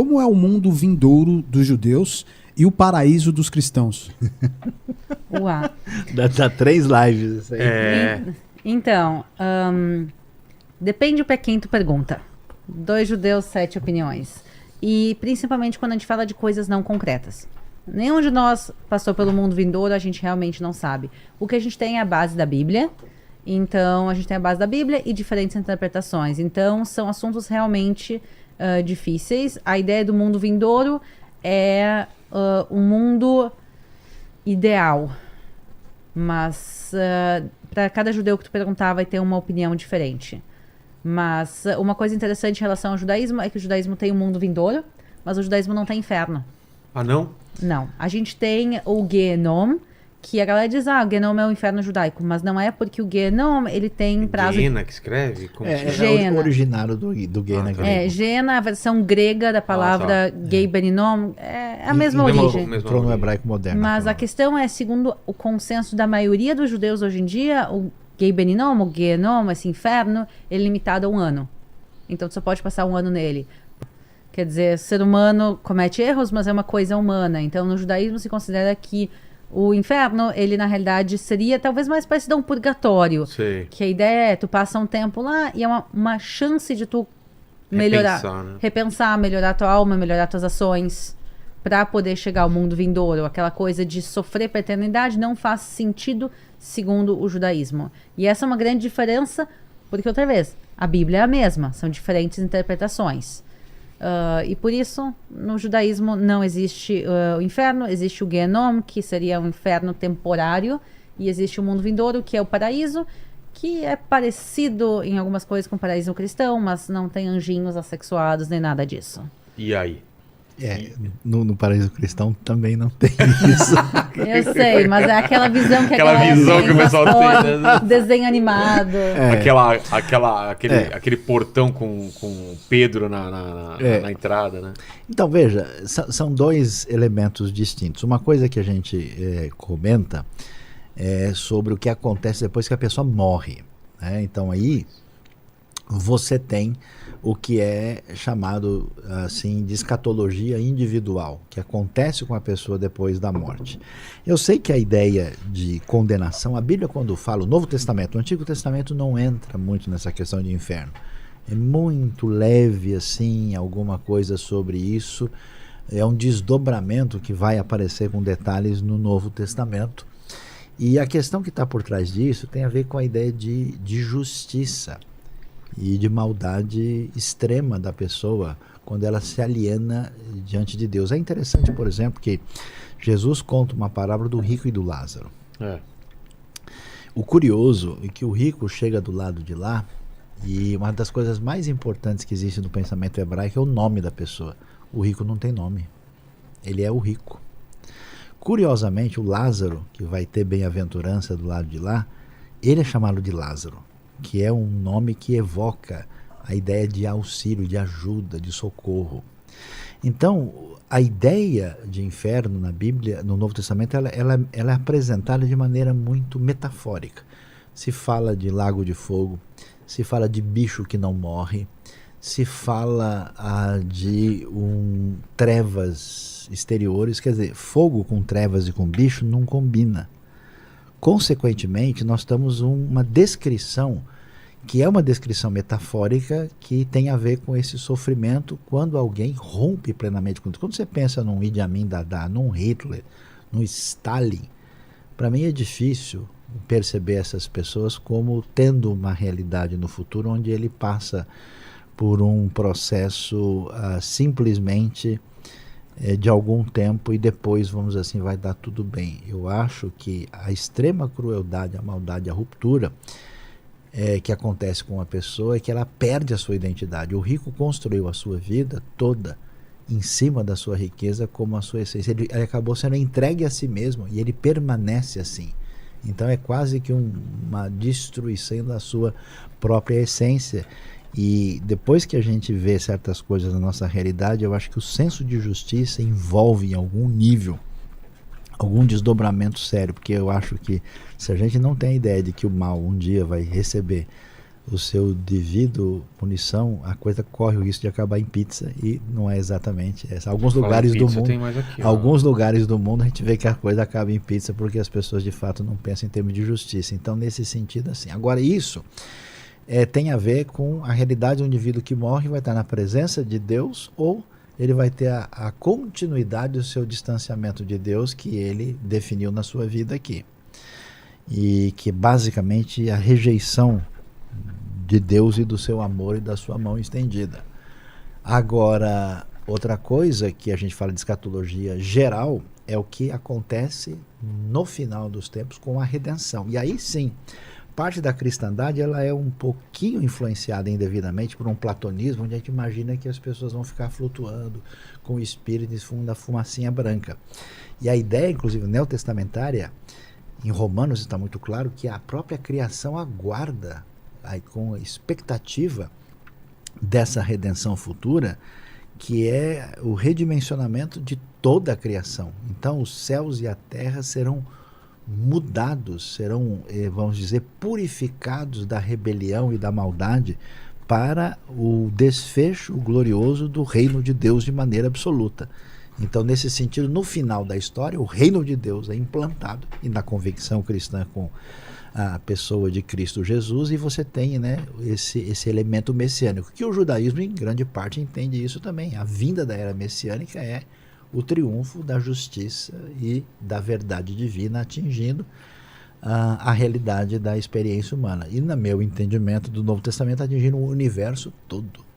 como é o mundo vindouro dos judeus e o paraíso dos cristãos? Uau. Dá 3 lives isso aí. Então, depende para quem tu pergunta. 2 judeus, 7 opiniões. E principalmente quando a gente fala de coisas não concretas. Nenhum de nós passou pelo mundo vindouro, a gente realmente não sabe. O que a gente tem é a base da Bíblia. Então, a gente tem a base da Bíblia e diferentes interpretações. Então, são assuntos realmente difíceis. A ideia do mundo vindouro é um mundo ideal. Mas, para cada judeu que tu perguntar, vai ter uma opinião diferente. Mas, uma coisa interessante em relação ao judaísmo é que o judaísmo tem um mundo vindouro, mas o judaísmo não tem inferno. Ah, não? Não. A gente tem o Gehenom, que a galera diz, o Gehenom é o inferno judaico, mas não é porque o Gehenom, ele tem prazo... Geena que escreve? Como É o originário do Geena. Geena, a versão grega da palavra Gebenom, é a mesma origem. Entrou no hebraico moderno. Mas a questão é, segundo o consenso da maioria dos judeus hoje em dia, o Gebenom, o Gehenom, esse inferno, ele é limitado a 1 ano. Então, tu só pode passar 1 ano nele. Quer dizer, ser humano comete erros, mas é uma coisa humana. Então, no judaísmo se considera que o inferno, ele na realidade seria talvez mais parecido a um purgatório. Sei. Que a ideia é, tu passa um tempo lá e é uma chance de tu melhorar, repensar, melhorar tua alma, melhorar tuas ações, para poder chegar ao mundo vindouro. Aquela coisa de sofrer para a eternidade não faz sentido segundo o judaísmo. E essa é uma grande diferença, porque outra vez, a Bíblia é a mesma, são diferentes interpretações. E por isso, no judaísmo não existe o inferno, existe o Gehenom, que seria um inferno temporário, e existe o mundo vindouro, que é o paraíso, que é parecido em algumas coisas com o paraíso cristão, mas não tem anjinhos assexuados nem nada disso. E aí? No paraíso cristão também não tem isso. Eu sei, mas é aquela visão que aquela visão que o pessoal tem, né? Desenho animado. Aquele portão com Pedro na entrada, né? Então, veja, são 2 elementos distintos. Uma coisa que a gente comenta é sobre o que acontece depois que a pessoa morre, né? Então, aí você tem o que é chamado assim de escatologia individual, que acontece com a pessoa depois da morte. Eu sei que a ideia de condenação, a Bíblia quando fala, o Novo Testamento, o Antigo Testamento não entra muito nessa questão de inferno. É muito leve assim, alguma coisa sobre isso. É um desdobramento que vai aparecer com detalhes no Novo Testamento. E a questão que está por trás disso tem a ver com a ideia de justiça e de maldade extrema da pessoa quando ela se aliena diante de Deus. É interessante, por exemplo, que Jesus conta uma parábola do rico e do Lázaro. O curioso é que o rico chega do lado de lá e uma das coisas mais importantes que existe no pensamento hebraico é o nome da pessoa. O rico não tem nome. Ele é o rico. Curiosamente, o Lázaro, que vai ter bem-aventurança do lado de lá, ele é chamado de Lázaro, que é um nome que evoca a ideia de auxílio, de ajuda, de socorro. Então, a ideia de inferno na Bíblia, no Novo Testamento, ela é apresentada de maneira muito metafórica. Se fala de lago de fogo, se fala de bicho que não morre, se fala de trevas exteriores, quer dizer, fogo com trevas e com bicho não combina. Consequentemente, nós temos uma descrição, que é uma descrição metafórica, que tem a ver com esse sofrimento quando alguém rompe plenamente com Deus. Quando você pensa num Idi Amin Dada, num Hitler, num Stalin, para mim é difícil perceber essas pessoas como tendo uma realidade no futuro onde ele passa por um processo simplesmente de algum tempo e depois, vamos dizer assim, vai dar tudo bem. Eu acho que a extrema crueldade, a maldade, a ruptura que acontece com uma pessoa é que ela perde a sua identidade. O rico construiu a sua vida toda em cima da sua riqueza como a sua essência. Ele acabou sendo entregue a si mesmo e ele permanece assim. Então é quase que uma destruição da sua própria essência. E depois que a gente vê certas coisas na nossa realidade, eu acho que o senso de justiça envolve em algum nível, algum desdobramento sério, porque eu acho que se a gente não tem a ideia de que o mal um dia vai receber o seu devido punição, a coisa corre o risco de acabar em pizza, e não é exatamente essa. Alguns lugares do mundo, alguns lugares do mundo a gente vê que a coisa acaba em pizza porque as pessoas de fato não pensam em termos de justiça. Então, nesse sentido, assim. Agora, isso tem a ver com a realidade do indivíduo que morre, vai estar na presença de Deus, ou ele vai ter a continuidade do seu distanciamento de Deus que ele definiu na sua vida aqui. E que basicamente a rejeição de Deus e do seu amor e da sua mão estendida. Agora, outra coisa que a gente fala de escatologia geral é o que acontece no final dos tempos com a redenção. E aí sim, parte da cristandade ela é um pouquinho influenciada indevidamente por um platonismo, onde a gente imagina que as pessoas vão ficar flutuando com o espírito em fundo da fumacinha branca. E a ideia, inclusive neotestamentária, em Romanos está muito claro que a própria criação aguarda, aí, com expectativa dessa redenção futura, que é o redimensionamento de toda a criação. Então os céus e a terra serão mudados, serão, vamos dizer, purificados da rebelião e da maldade para o desfecho glorioso do reino de Deus de maneira absoluta. Então, nesse sentido, no final da história, o reino de Deus é implantado, e na convicção cristã com a pessoa de Cristo Jesus, e você tem, né, esse elemento messiânico, que o judaísmo, em grande parte, entende isso também. A vinda da era messiânica é o triunfo da justiça e da verdade divina atingindo a realidade da experiência humana. E, no meu entendimento do Novo Testamento, atingindo o universo todo.